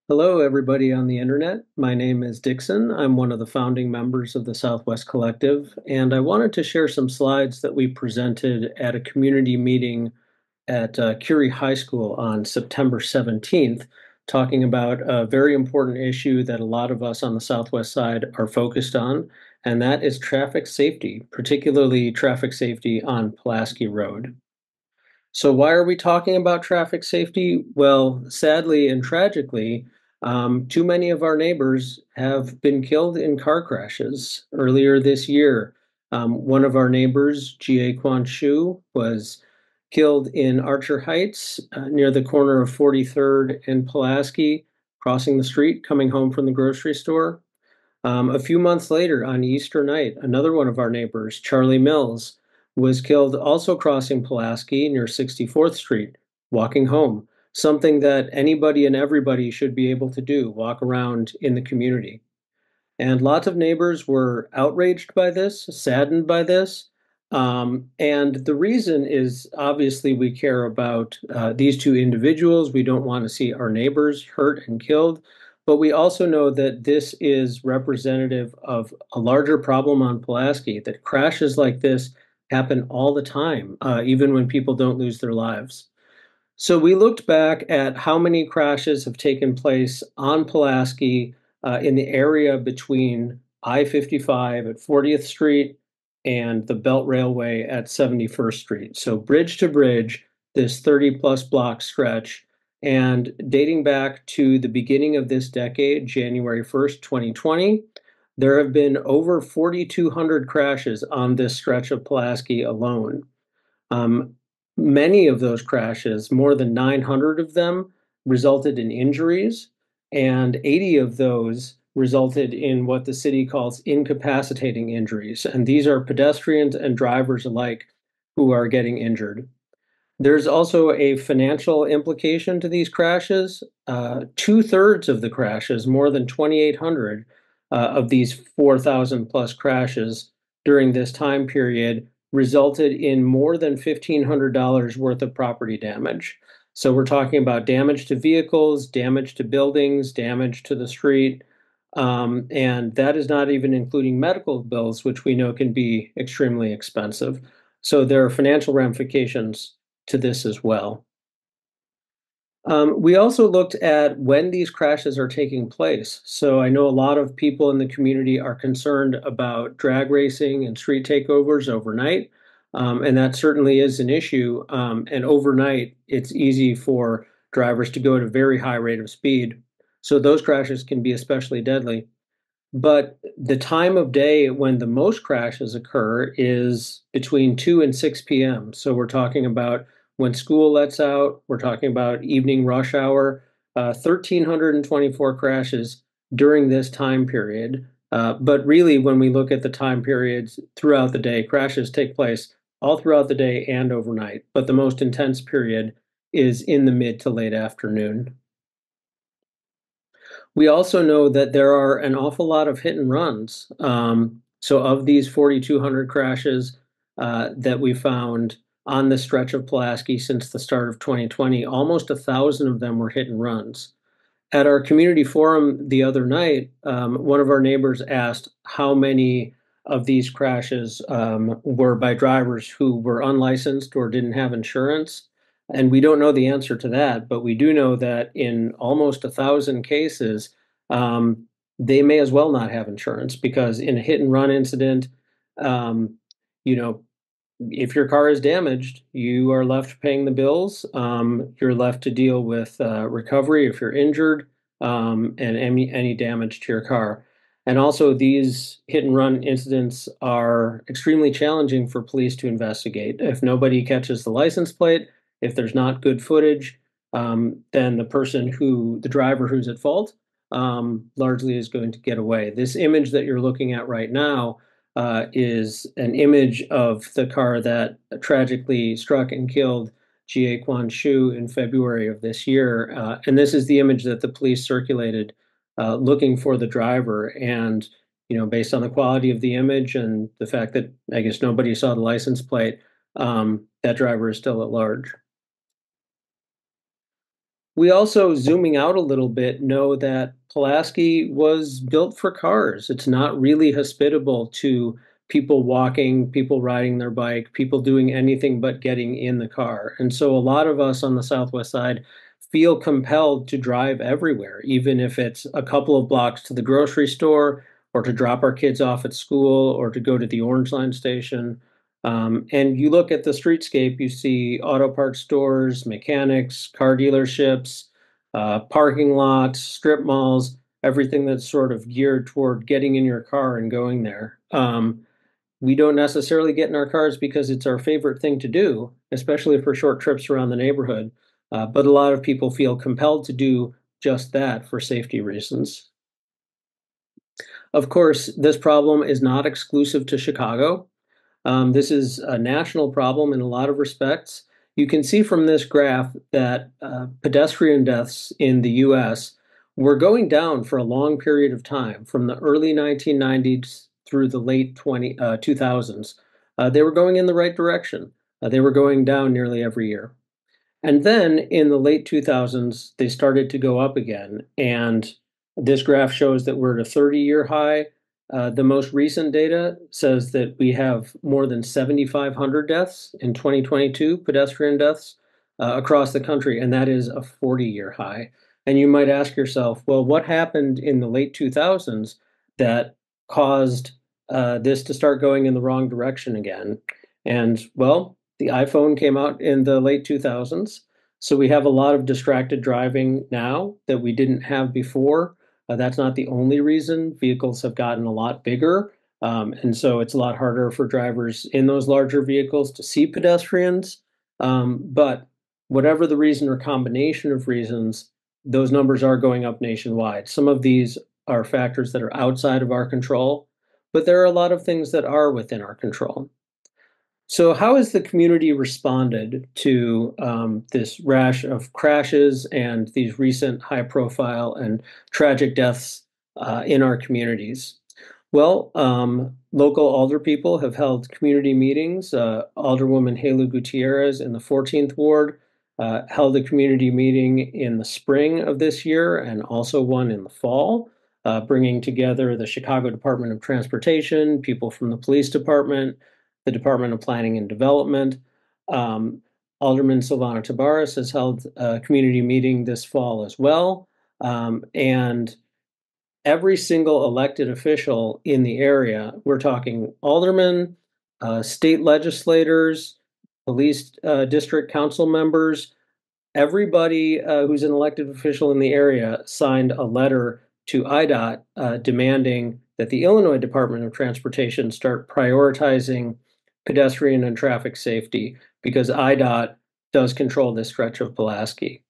Hello, everybody on the internet. My name is Dixon. I'm one of the founding members of the Southwest Collective, and I wanted to share some slides that we presented at a community meeting at Curie High School on September 17th, talking about a very important issue that a lot of us on the Southwest side are focused on, and that is traffic safety, particularly traffic safety on Pulaski Road. So, why are we talking about traffic safety? Well, sadly and tragically, too many of our neighbors have been killed in car crashes. Earlier this year, one of our neighbors, Jeylú Shu, was killed in Archer Heights near the corner of 43rd and Pulaski, crossing the street, coming home from the grocery store. A few months later, on Easter night, another one of our neighbors, Charlie Mills, was killed also crossing Pulaski near 64th Street, walking home, something that anybody and everybody should be able to do, walk around in the community. And lots of neighbors were outraged by this, saddened by this. And the reason is obviously we care about these two individuals. We don't want to see our neighbors hurt and killed. But we also know that this is representative of a larger problem on Pulaski, that crashes like this happen all the time, even when people don't lose their lives. So we looked back at how many crashes have taken place on Pulaski in the area between I-55 at 40th Street and the Belt Railway at 71st Street. So bridge to bridge, this 30 plus block stretch. And dating back to the beginning of this decade, January 1st, 2020, there have been over 4,200 crashes on this stretch of Pulaski alone. Um, Many of those crashes, more than 900 of them, resulted in injuries, and 80 of those resulted in what the city calls incapacitating injuries. And these are pedestrians and drivers alike who are getting injured. There's also a financial implication to these crashes. Two-thirds of the crashes, more than 2,800 of these 4,000 plus crashes during this time period, resulted in more than $1,500 worth of property damage. So we're talking about damage to vehicles, damage to buildings, damage to the street. And that is not even including medical bills, which we know can be extremely expensive. So there are financial ramifications to this as well. We also looked at when these crashes are taking place. So I know a lot of people in the community are concerned about drag racing and street takeovers overnight. And that certainly is an issue. And overnight, it's easy for drivers to go at a very high rate of speed. So those crashes can be especially deadly. But the time of day when the most crashes occur is between 2 and 6 p.m. So we're talking about when school lets out, we're talking about evening rush hour, 1,324 crashes during this time period. But really, when we look at the time periods throughout the day, crashes take place all throughout the day and overnight. But the most intense period is in the mid to late afternoon. We also know that there are an awful lot of hit and runs. So, of these 4,200 crashes that we found on the stretch of Pulaski since the start of 2020, almost 1,000 of them were hit and runs. At our community forum the other night, one of our neighbors asked how many of these crashes were by drivers who were unlicensed or didn't have insurance. And we don't know the answer to that, but we do know that in almost 1,000 cases, they may as well not have insurance because in a hit and run incident, um, you know, if your car is damaged, you are left paying the bills. You're left to deal with recovery if you're injured and any damage to your car. And also, these hit and run incidents are extremely challenging for police to investigate. If nobody catches the license plate, if there's not good footage, then the driver who's at fault, largely is going to get away. This image that you're looking at right now is an image of the car that tragically struck and killed Jeylú Shu in February of this year. And this is the image that the police circulated looking for the driver. And, based on the quality of the image and the fact that I guess nobody saw the license plate, that driver is still at large. We also, zooming out a little bit, know that Pulaski was built for cars. It's not really hospitable to people walking, people riding their bike, people doing anything but getting in the car. And so a lot of us on the Southwest side feel compelled to drive everywhere, even if it's a couple of blocks to the grocery store or to drop our kids off at school or to go to the Orange Line station. And you look at the streetscape, you see auto parts stores, mechanics, car dealerships, parking lots, strip malls, everything that's sort of geared toward getting in your car and going there. We don't necessarily get in our cars because it's our favorite thing to do, especially for short trips around the neighborhood. But a lot of people feel compelled to do just that for safety reasons. Of course, this problem is not exclusive to Chicago. This is a national problem in a lot of respects. You can see from this graph that pedestrian deaths in the US were going down for a long period of time, from the early 1990s through the late 2000s. They were going in the right direction. They were going down nearly every year. And then in the late 2000s, they started to go up again. And this graph shows that we're at a 30-year high. The most recent data says that we have more than 7,500 deaths in 2022, pedestrian deaths across the country, and that is a 40-year high. And you might ask yourself, well, what happened in the late 2000s that caused this to start going in the wrong direction again? And well, the iPhone came out in the late 2000s. So we have a lot of distracted driving now that we didn't have before. That's not the only reason. Vehicles have gotten a lot bigger. And so it's a lot harder for drivers in those larger vehicles to see pedestrians. But whatever the reason or combination of reasons, those numbers are going up nationwide. Some of these are factors that are outside of our control, but there are a lot of things that are within our control. So, how has the community responded to this rash of crashes and these recent high profile and tragic deaths in our communities? Well, local alder people have held community meetings. Alderwoman Jeylú Gutiérrez in the 14th Ward held a community meeting in the spring of this year and also one in the fall, bringing together the Chicago Department of Transportation, people from the police department, the Department of Planning and Development. Alderman Silvana Tabares has held a community meeting this fall as well. And every single elected official in the area, we're talking aldermen, state legislators, police district council members, everybody who's an elected official in the area signed a letter to IDOT demanding that the Illinois Department of Transportation start prioritizing pedestrian and traffic safety because IDOT does control this stretch of Pulaski.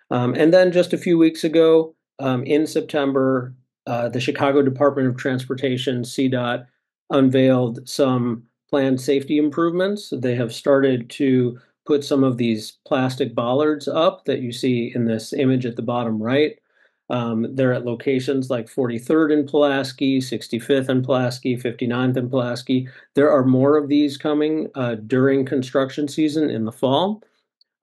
And then just a few weeks ago, in September, the Chicago Department of Transportation, CDOT, unveiled some planned safety improvements. They have started to put some of these plastic bollards up that you see in this image at the bottom right. They're at locations like 43rd in Pulaski, 65th in Pulaski, 59th in Pulaski. There are more of these coming during construction season in the fall.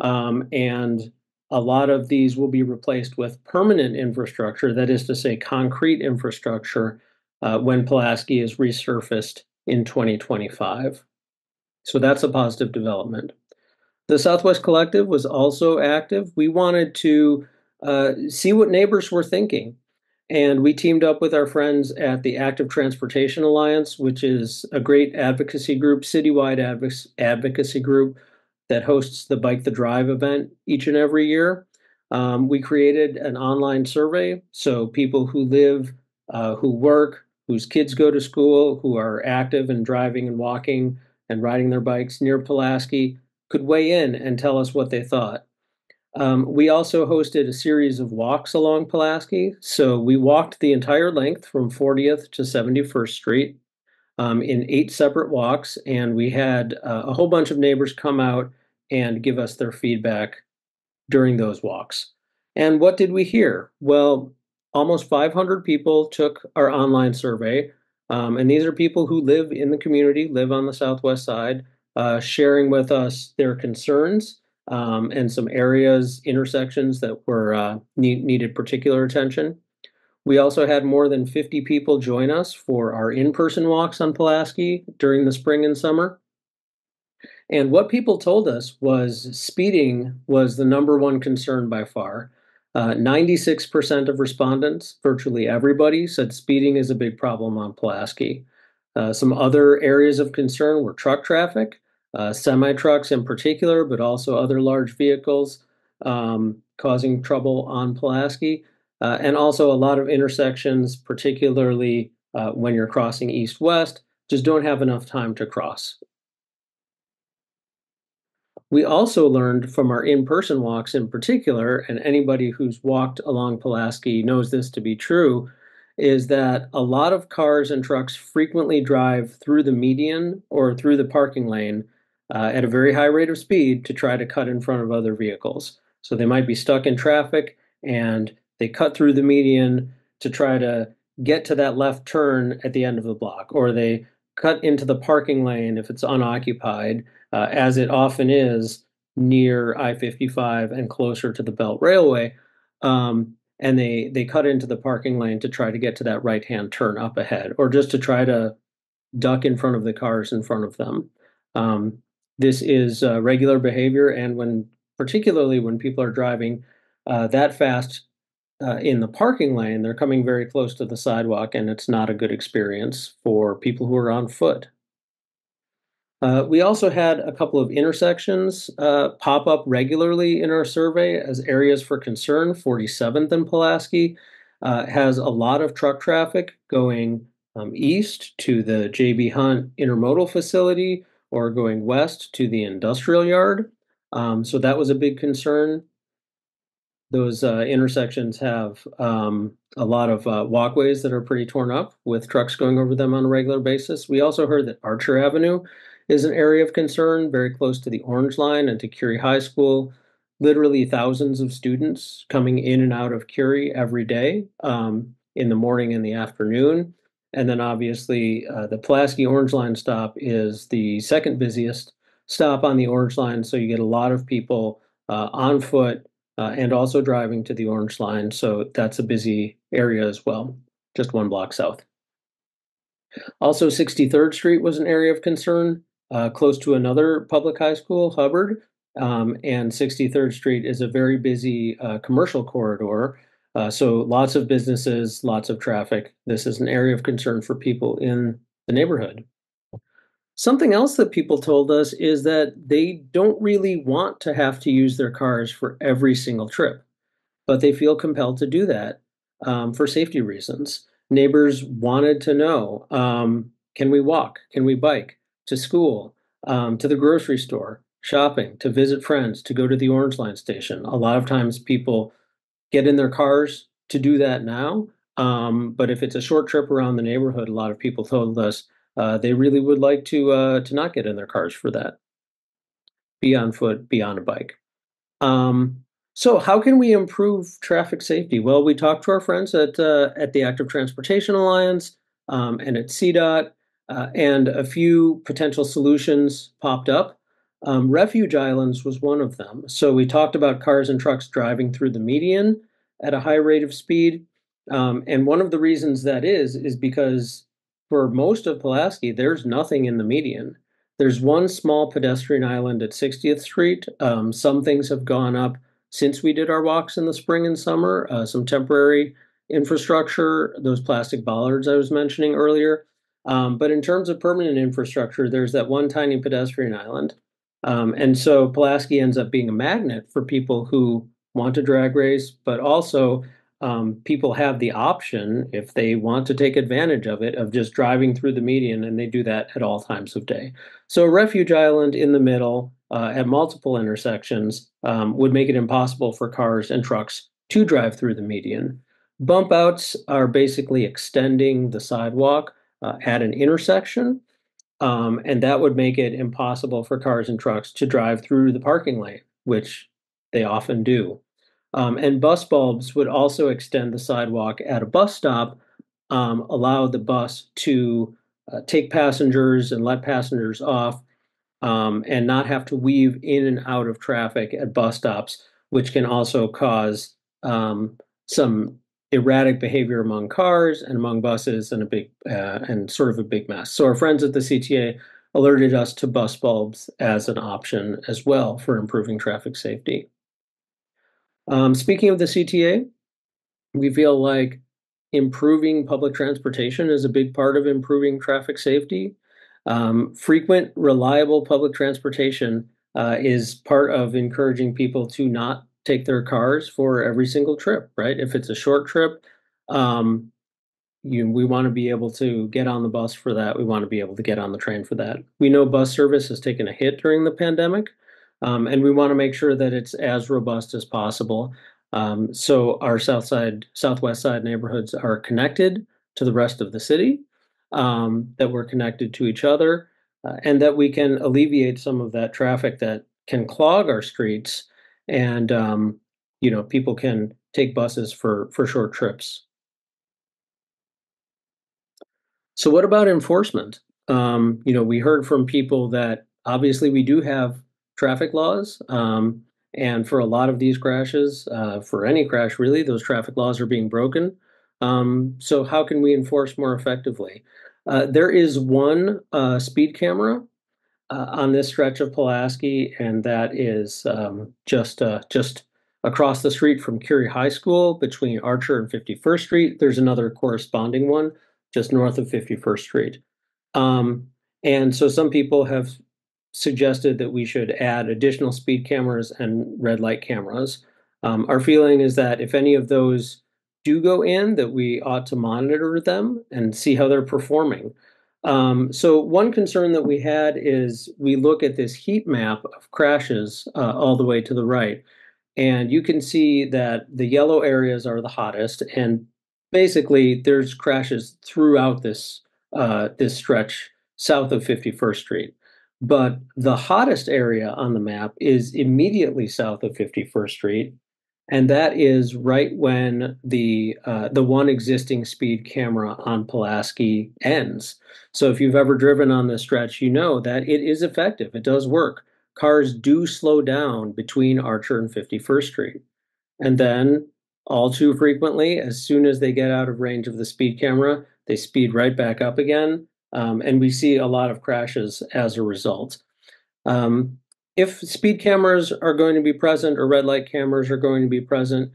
And a lot of these will be replaced with permanent infrastructure, that is to say, concrete infrastructure, when Pulaski is resurfaced in 2025. So that's a positive development. The Southwest Collective was also active. We wanted to see what neighbors were thinking. And we teamed up with our friends at the Active Transportation Alliance, which is a great advocacy group, citywide advocacy group that hosts the Bike the Drive event each and every year. We created an online survey so people who live, who work, whose kids go to school, who are active and driving and walking and riding their bikes near Pulaski could weigh in and tell us what they thought. We also hosted a series of walks along Pulaski. So we walked the entire length from 40th to 71st Street in 8 separate walks, and we had a whole bunch of neighbors come out and give us their feedback during those walks. And what did we hear? Well, almost 500 people took our online survey, and these are people who live in the community, live on the Southwest side, sharing with us their concerns, and some areas, intersections that were needed particular attention. We also had more than 50 people join us for our in-person walks on Pulaski during the spring and summer. And what people told us was speeding was the number one concern by far. 96% of respondents, virtually everybody, said speeding is a big problem on Pulaski. Some other areas of concern were truck traffic, semi-trucks in particular, but also other large vehicles causing trouble on Pulaski, and also a lot of intersections, particularly when you're crossing east-west, just don't have enough time to cross. We also learned from our in-person walks in particular, and anybody who's walked along Pulaski knows this to be true, is that a lot of cars and trucks frequently drive through the median or through the parking lane at a very high rate of speed to try to cut in front of other vehicles. So they might be stuck in traffic and they cut through the median to try to get to that left turn at the end of the block, or they cut into the parking lane if it's unoccupied, as it often is near I-55 and closer to the Belt Railway. And they cut into the parking lane to try to get to that right-hand turn up ahead, or just to try to duck in front of the cars in front of them. This is regular behavior, and particularly when people are driving that fast in the parking lane, they're coming very close to the sidewalk, and it's not a good experience for people who are on foot. We also had a couple of intersections pop up regularly in our survey as areas for concern. 47th and Pulaski has a lot of truck traffic going east to the J.B. Hunt Intermodal Facility or going west to the industrial yard. So that was a big concern. Those intersections have a lot of walkways that are pretty torn up with trucks going over them on a regular basis. We also heard that Archer Avenue is an area of concern, very close to the Orange Line and to Curie High School. Literally thousands of students coming in and out of Curie every day in the morning and the afternoon. And then obviously the Pulaski Orange Line stop is the second busiest stop on the Orange Line. So you get a lot of people on foot and also driving to the Orange Line. So that's a busy area as well, just one block south. Also, 63rd Street was an area of concern, close to another public high school, Hubbard. And 63rd Street is a very busy commercial corridor. So lots of businesses, lots of traffic. This is an area of concern for people in the neighborhood. Something else that people told us is that they don't really want to have to use their cars for every single trip, but they feel compelled to do that for safety reasons. Neighbors wanted to know, can we walk? Can we bike to school, to the grocery store, shopping, to visit friends, to go to the Orange Line station? A lot of times people get in their cars to do that now, but if it's a short trip around the neighborhood, a lot of people told us they really would like to not get in their cars for that. Be on foot, be on a bike. So how can we improve traffic safety? Well, we talked to our friends at the Active Transportation Alliance and at CDOT, and a few potential solutions popped up. Refuge islands was one of them. So we talked about cars and trucks driving through the median at a high rate of speed. And one of the reasons that is because for most of Pulaski, there's nothing in the median. There's one small pedestrian island at 60th Street. Some things have gone up since we did our walks in the spring and summer, some temporary infrastructure, those plastic bollards I was mentioning earlier. But in terms of permanent infrastructure, there's that one tiny pedestrian island. And so Pulaski ends up being a magnet for people who want to drag race, but also people have the option, if they want to take advantage of it, of just driving through the median, and they do that at all times of day. So a refuge island in the middle at multiple intersections would make it impossible for cars and trucks to drive through the median. Bump outs are basically extending the sidewalk at an intersection, and that would make it impossible for cars and trucks to drive through the parking lane, which they often do. And bus bulbs would also extend the sidewalk at a bus stop, allow the bus to take passengers and let passengers off and not have to weave in and out of traffic at bus stops, which can also cause some erratic behavior among cars and among buses and sort of a big mess. So our friends at the CTA alerted us to bus bulbs as an option as well for improving traffic safety. Speaking of the CTA, we feel like improving public transportation is a big part of improving traffic safety. Frequent, reliable public transportation is part of encouraging people to not take their cars for every single trip, right? If it's a short trip, um, we want to be able to get on the bus for that. We want to be able to get on the train for that. We know bus service has taken a hit during the pandemic, and we want to make sure that it's as robust as possible. So our southwest side neighborhoods are connected to the rest of the city, that we're connected to each other, and that we can alleviate some of that traffic that can clog our streets, and people can take buses for short trips. So what about enforcement? We heard from people that obviously we do have traffic laws, and for a lot of these crashes, for any crash really, those traffic laws are being broken. So how can we enforce more effectively? There is one speed camera on this stretch of Pulaski, and that is just across the street from Curie High School between Archer and 51st Street. There's another corresponding one just north of 51st Street. Um, and so some people have suggested that we should add additional speed cameras and red light cameras. Our feeling is that if any of those do go in, that we ought to monitor them and see how they're performing. So one concern that we had is we look at this heat map of crashes all the way to the right, and you can see that the yellow areas are the hottest, and basically there's crashes throughout this stretch south of 51st Street. But the hottest area on the map is immediately south of 51st Street, and that is right when the one existing speed camera on Pulaski ends. So if you've ever driven on this stretch, you know that it is effective. It does work. Cars do slow down between Archer and 51st Street. And then, all too frequently, as soon as they get out of range of the speed camera, they speed right back up again. And we see a lot of crashes as a result. Um, if speed cameras are going to be present or red light cameras are going to be present,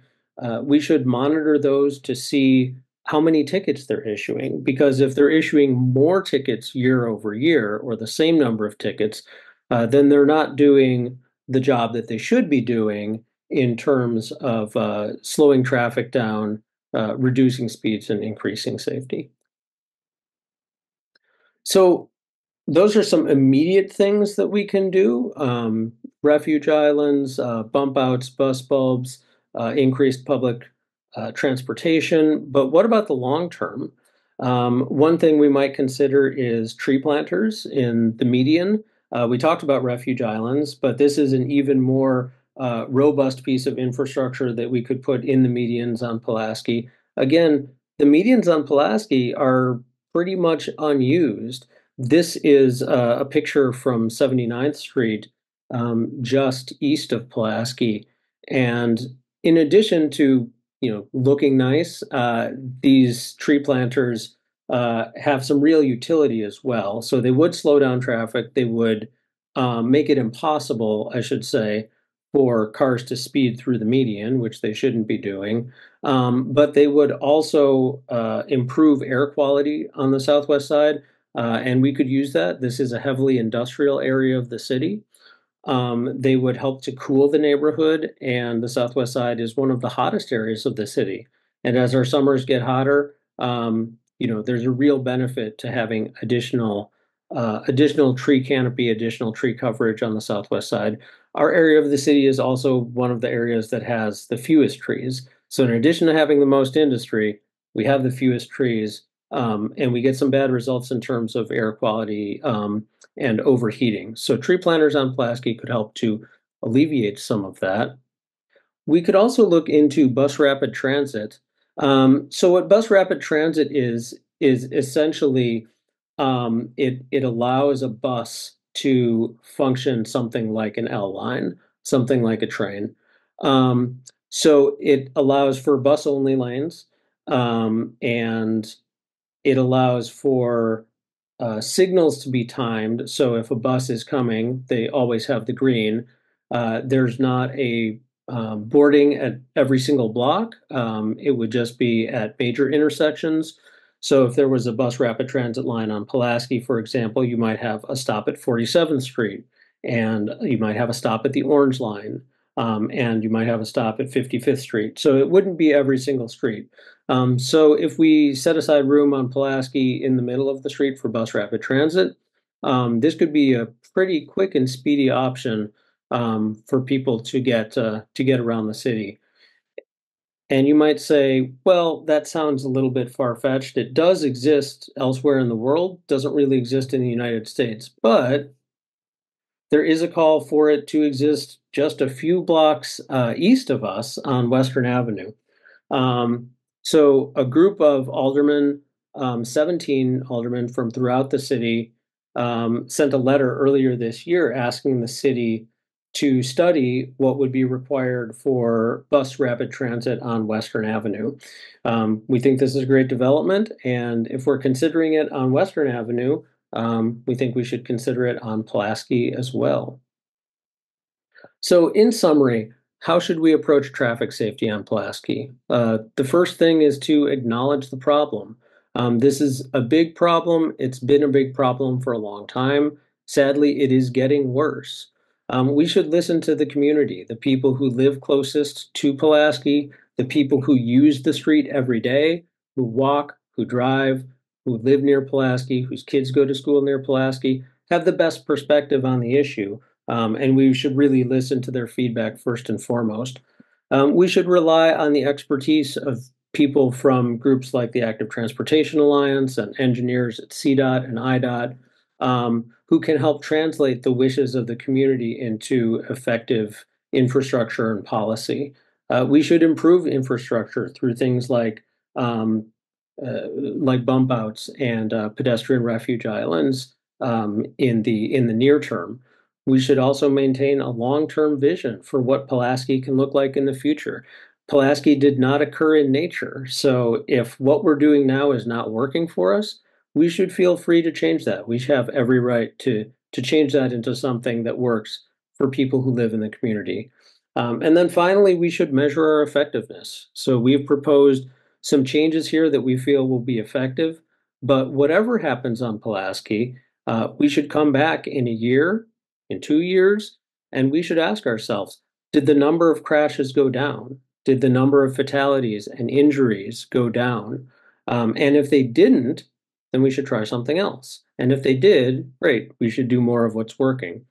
we should monitor those to see how many tickets they're issuing. Because if they're issuing more tickets year over year or the same number of tickets, then they're not doing the job that they should be doing in terms of slowing traffic down, reducing speeds, and increasing safety. So those are some immediate things that we can do. Refuge islands, bump outs, bus bulbs, increased public transportation. But what about the long term? One thing we might consider is tree planters in the median. We talked about refuge islands, but this is an even more robust piece of infrastructure that we could put in the medians on Pulaski. Again, the medians on Pulaski are pretty much unused. This is a picture from 79th Street, just east of Pulaski. And in addition to looking nice, these tree planters have some real utility as well. So they would slow down traffic. They would make it impossible, I should say, for cars to speed through the median, which they shouldn't be doing. But they would also improve air quality on the southwest side, and we could use that. This is a heavily industrial area of the city. They would help to cool the neighborhood, and the southwest side is one of the hottest areas of the city. And as our summers get hotter, there's a real benefit to having additional tree canopy, additional tree coverage on the southwest side. Our area of the city is also one of the areas that has the fewest trees. So in addition to having the most industry, we have the fewest trees, and we get some bad results in terms of air quality and overheating. So tree planters on Pulaski could help to alleviate some of that. We could also look into bus rapid transit. So what bus rapid transit is essentially it allows a bus to function something like an L line, something like a train. So it allows for bus-only lanes, and it allows for signals to be timed. So if a bus is coming, they always have the green. There's not a boarding at every single block. It would just be at major intersections. So if there was a bus rapid transit line on Pulaski, for example, you might have a stop at 47th Street, and you might have a stop at the Orange Line, and you might have a stop at 55th Street. So it wouldn't be every single street. So if we set aside room on Pulaski in the middle of the street for bus rapid transit, this could be a pretty quick and speedy option for people to get around the city. And you might say, well, that sounds a little bit far-fetched. It does exist elsewhere in the world, doesn't really exist in the United States, but there is a call for it to exist just a few blocks east of us on Western Avenue. So a group of aldermen, 17 aldermen from throughout the city, sent a letter earlier this year asking the city to study what would be required for bus rapid transit on Western Avenue. We think this is a great development, and if we're considering it on Western Avenue, we think we should consider it on Pulaski as well. So in summary, how should we approach traffic safety on Pulaski? The first thing is to acknowledge the problem. This is a big problem. It's been a big problem for a long time. Sadly, it is getting worse. We should listen to the community, the people who live closest to Pulaski, the people who use the street every day, who walk, who drive, who live near Pulaski, whose kids go to school near Pulaski, have the best perspective on the issue. And we should really listen to their feedback first and foremost. We should rely on the expertise of people from groups like the Active Transportation Alliance and engineers at CDOT and IDOT, who can help translate the wishes of the community into effective infrastructure and policy. We should improve infrastructure through things like bump outs and pedestrian refuge islands in the near term. We should also maintain a long-term vision for what Pulaski can look like in the future. Pulaski did not occur in nature, so if what we're doing now is not working for us, we should feel free to change that. We should have every right to change that into something that works for people who live in the community. And then finally, we should measure our effectiveness. So we've proposed some changes here that we feel will be effective, but whatever happens on Pulaski, we should come back in a year, in 2 years, and we should ask ourselves, did the number of crashes go down? Did the number of fatalities and injuries go down? And if they didn't, then we should try something else. And if they did, great, we should do more of what's working.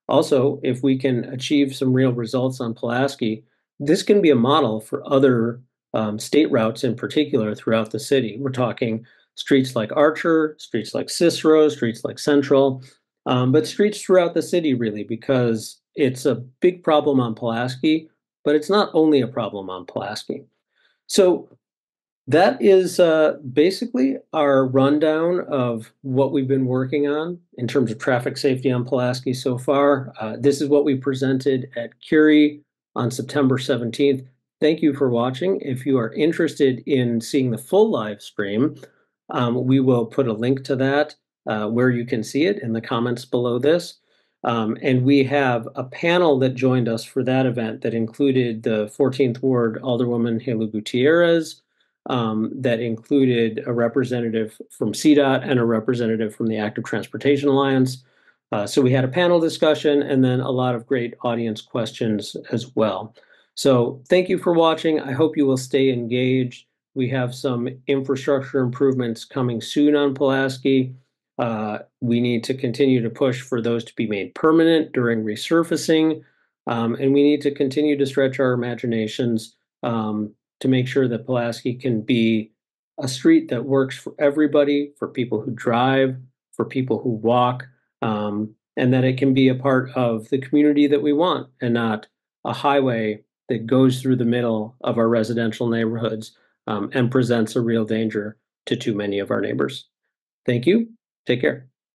Also, if we can achieve some real results on Pulaski, this can be a model for other state routes in particular throughout the city. We're talking streets like Archer, streets like Cicero, streets like Central, but streets throughout the city really, because it's a big problem on Pulaski, but it's not only a problem on Pulaski. So that is basically our rundown of what we've been working on in terms of traffic safety on Pulaski so far. This is what we presented at Curie on September 17th. Thank you for watching. If you are interested in seeing the full live stream, we will put a link to that where you can see it in the comments below this. And we have a panel that joined us for that event that included the 14th Ward Alderwoman Jeylú Gutiérrez, that included a representative from CDOT and a representative from the Active Transportation Alliance. So we had a panel discussion and then a lot of great audience questions as well. So thank you for watching. I hope you will stay engaged. We have some infrastructure improvements coming soon on Pulaski. We need to continue to push for those to be made permanent during resurfacing. And we need to continue to stretch our imaginations to make sure that Pulaski can be a street that works for everybody, for people who drive, for people who walk, and that it can be a part of the community that we want and not a highway that goes through the middle of our residential neighborhoods and presents a real danger to too many of our neighbors. Thank you. Take care.